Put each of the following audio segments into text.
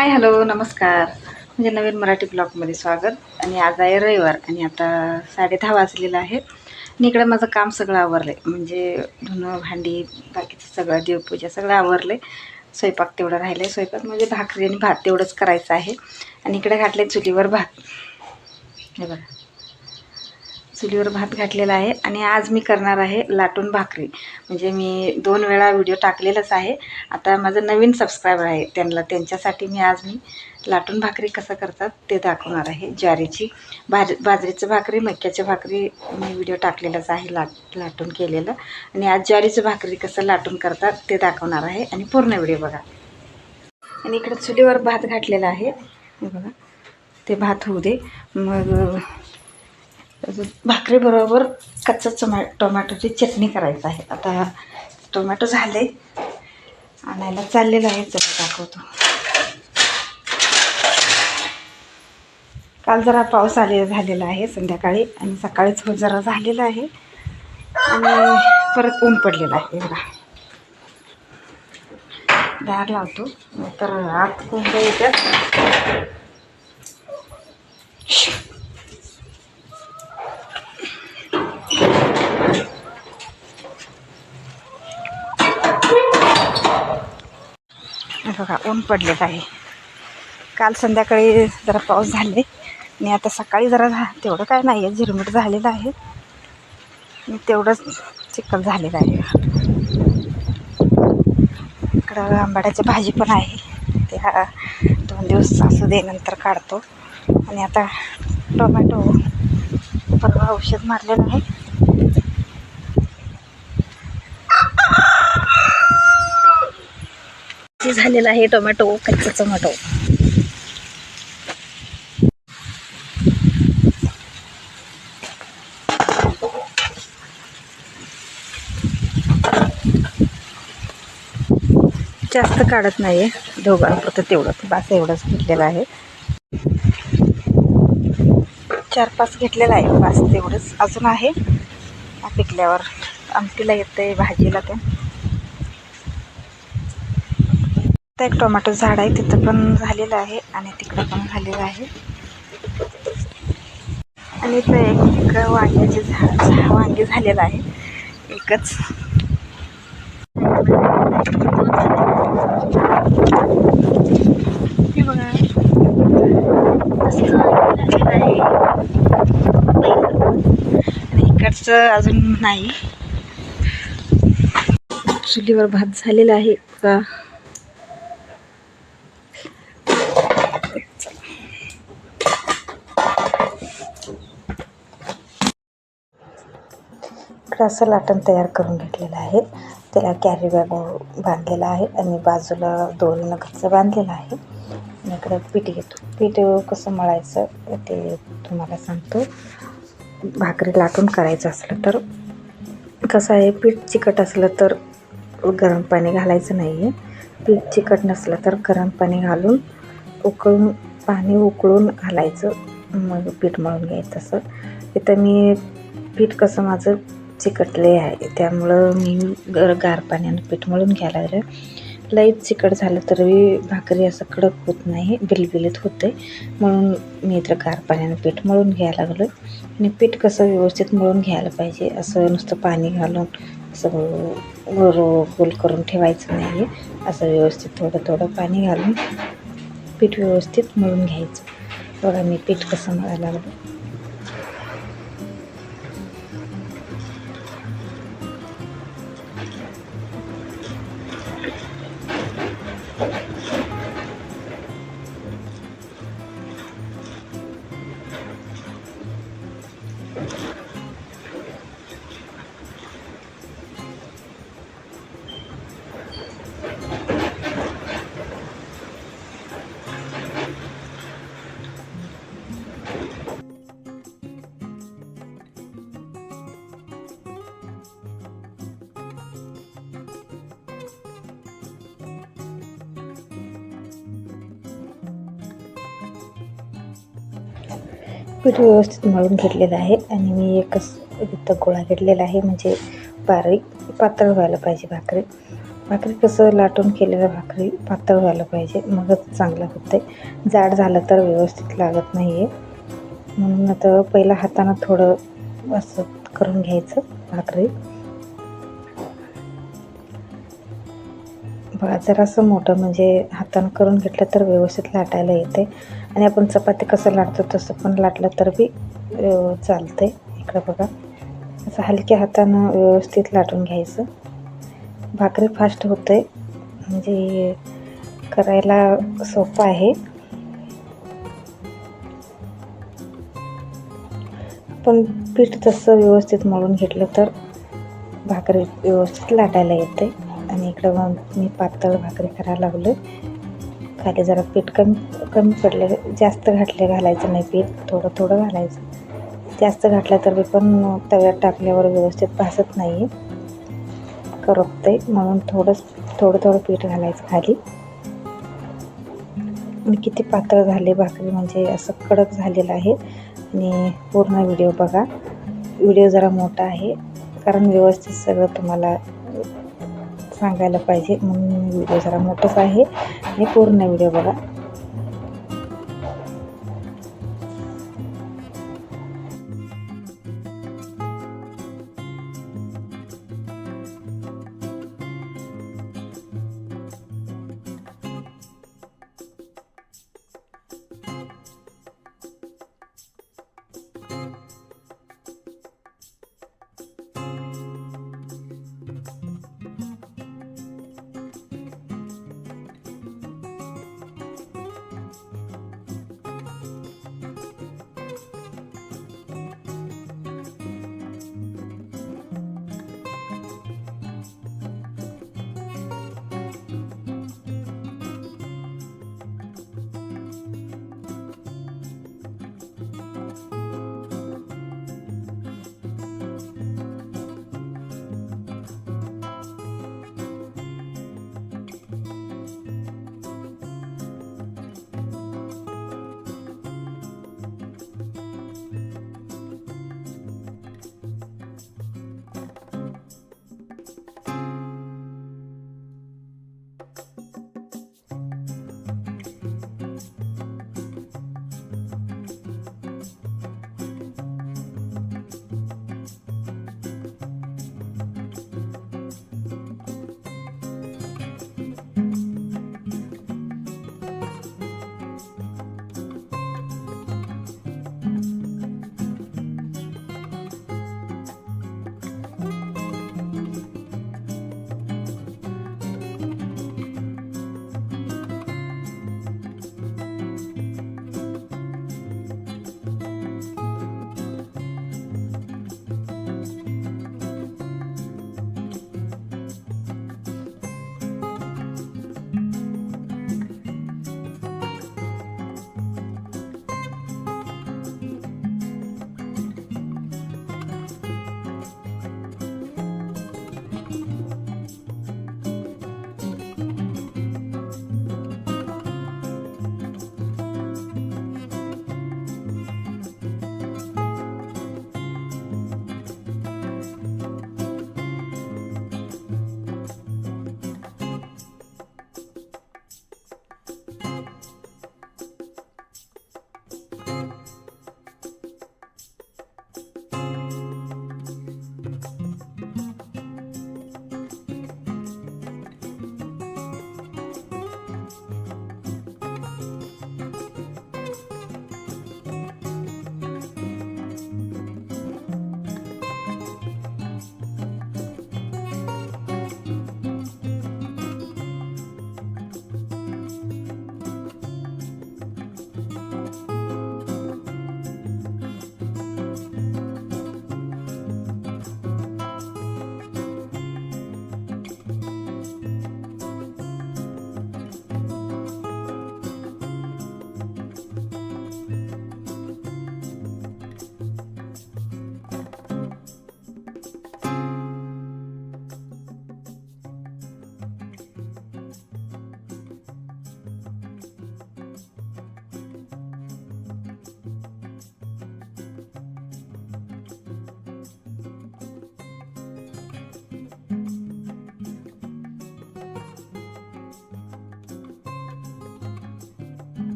Hi hello नमस्कार. म्हणजे नवीन मराठी ब्लॉगमध्ये स्वागत. आणि आज आहे रविवार आणि आता 10:30 वाजलेलं आहे आणि इकडं माझं काम सगळं आवरलं आहे. म्हणजे धुणं भांडी बाकीचं सगळं देवपूजा सगळं आवरलं आहे. स्वयंपाक तेवढं राहिलं आहे. स्वयंपाक म्हणजे भाकरी आणि भात तेवढंच करायचं आहे. आणि इकडे घातले चुलीवर भात. हे बघा चुलीवर भात घातलेला आहे. आणि आज मी करणार आहे लाटून भाकरी. म्हणजे मी 2 वेळा व्हिडिओ टाकलेलाच आहे. आता माझं नवीन सबस्क्रायबर आहे त्यांच्यासाठी मी लाटून भाकरी कसं करतात ते दाखवणार आहे. ज्वारीची बाजरीचं भाकरी मक्याच्या भाकरी मी व्हिडिओ टाकलेलाच आहे लाटून केलेलं. आणि आज ज्वारीचं भाकरी कसं लाटून करतात ते दाखवणार आहे. आणि पूर्ण व्हिडिओ बघा. आणि इकडे चुलीवर भात घातलेला आहे. बघा ते भात होऊ दे. मग भाकरीबरोबर कच्चा टोमॅटोची चटणी करायचं आहे. आता टोमॅटो झाले आणायला चाललेलं आहे. चला दाखवतो. काल जरा पाऊस झालेला आहे संध्याकाळी आणि सकाळीच जरा झालेला आहे आणि परत ऊन पडलेलं आहे. बघा दार लावतो तर आत कोंबड्या येतात. बघा ऊन पडलेलं आहे. काल संध्याकाळी जरा पाऊस झाले आणि आता सकाळी जरा तेवढं काय नाही आहे, झिरमीट झालेलं आहे आणि तेवढंच चिखल झालेलं आहे. इकडं आंबाड्याची भाजी पण आहे. ते 2 दिवस असू दे नंतर काढतो. आणि आता टोमॅटो परवा औषध मारलेलं आहे. झालेलं आहे टोमॅटो, कच्चा टोमॅटो. जास्त काढत नाही आहे, दोघांपुरतं तेवढं बस एवढंच घेतलेलं आहे. 4-5 घेतलेलं आहे बस तेवढंच. अजून आहे पिकल्यावर आमटीला येतं भाजीला. ते एक टोमॅटो झाड आहे तिथं पण झालेलं आहे आणि तिकडं पण झालेलं आहे. आणि इथं एक वांग्याचे वांगे झालेलं आहे एकच. हे बघा आणि इकडचं अजून नाही. चुलीवर भात झालेला आहे का. असं लाटण तयार करून घेतलेलं आहे. त्याला कॅरी बॅग बांधलेला आहे आणि बाजूला दोरीनं घरचं बांधलेलं आहे. आणि इकडं पीठ घेतो. पीठ कसं मळायचं ते तुम्हाला सांगतो. भाकरी लाटून करायचं असलं तर कसं आहे, पीठ चिकट असलं तर गरम पाणी घालायचं नाही आहे. पीठ चिकट नसलं तर गरम पाणी घालून पाणी उकळून घालायचं. मग पीठ मळून घ्यायचं. तसं इथं मी पीठ कसं माझं चिकटले आहे त्यामुळं मी गार पाण्यानं पीठ मळून घ्यायला लागलं. लईच चिकट झालं तरी भाकरी असं कडक होत नाही, बिलबिलीत होते. म्हणून मी इथं गार पाण्यानं पीठ मळून घ्यायला लागलो. आणि पीठ कसं व्यवस्थित मळून घ्यायला पाहिजे. असं नुसतं पाणी घालून असं गोल करून ठेवायचं नाही आहे. असं व्यवस्थित थोडं थोडं पाणी घालून पीठ व्यवस्थित मळून घ्यायचं. बघा मी पीठ कसं मळायला लागलं. पीठ व्यवस्थित मळून घेतलेलं आहे आणि मी एकच इथं गोळा घेतलेला आहे. म्हणजे बारीक पातळ व्हायला पाहिजे भाकरी. भाकरी कसं लाटून केलेलं भाकरी पातळ व्हायला पाहिजे, मगच चांगलं होतं आहे. जाड झालं तर व्यवस्थित लागत नाही आहे. म्हणून आता पहिला हातानं थोडं असं करून घ्यायचं भाकरी. बघा जरासं मोठं म्हणजे हातानं करून घेतलं तर व्यवस्थित लाटायला येते. आणि आपण चपाती कसं लाटतो तसं पण लाटलं तर बी चालतं आहे. इकडं बघा असं हलक्या हातानं व्यवस्थित लाटून घ्यायचं. भाकरी फास्ट होते, म्हणजे करायला सोपं आहे. पण पीठ तसं व्यवस्थित मळून घेतलं तर भाकरी व्यवस्थित लाटायला येते. आणि इकडं मग मी पातळ भाकरी करायला लागलो. खाली जरा पीठ कमी कमी पडलं, जास्त घालायचं नाही पीठ, थोडं थोडं घालायचं. जास्त घातलं तर पण तव्यात टाकल्यावर व्यवस्थित भाजत नाही, करपते. म्हणून थोडं थोडं पीठ घालायचं खाली. आणि किती पातळ झाले भाकरी, म्हणजे असं कडक झालेलं आहे. आणि पूर्ण व्हिडिओ बघा. व्हिडिओ जरा मोठा आहे कारण व्यवस्थित सगळं तुम्हाला सांगायला पाहिजे, म्हणून व्हिडिओ जरा मोठाच आहे. आणि पूर्ण व्हिडिओ बघा.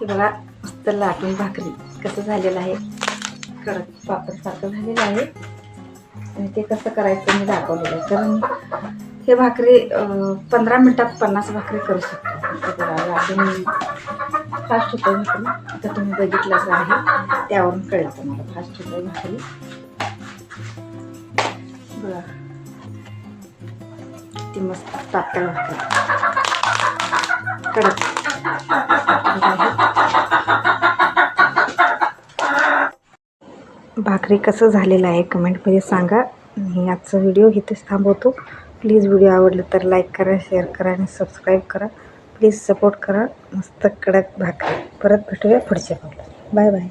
हे बघा मस्त लाटून भाकरी कसं झालेलं आहे, कडक पापडसारखं झालेलं आहे. आणि ते कसं करायचं मी दाखवलेलं आहे. कारण हे भाकरी 15 मिनटात 50 भाकरी करू शकतो. लाटून फास्ट होतं भाकरी. आता तुम्ही बघितलंच आहे, त्यावरून कळेल तुम्हाला फास्ट होतं भाकरी. बघा ती मस्त पातळ भाकरी कडक. भाकरी कसं झालेलं आहे कमेंटमध्ये सांगा. आणि आजचा व्हिडिओ इथेच थांबवतो. प्लीज व्हिडिओ आवडला तर लाईक करा, शेअर करा आणि सबस्क्राईब करा. प्लीज सपोर्ट करा. मस्त कडक भाकरी. परत भेटूया पुढच्या व्हिडिओ. Bye bye.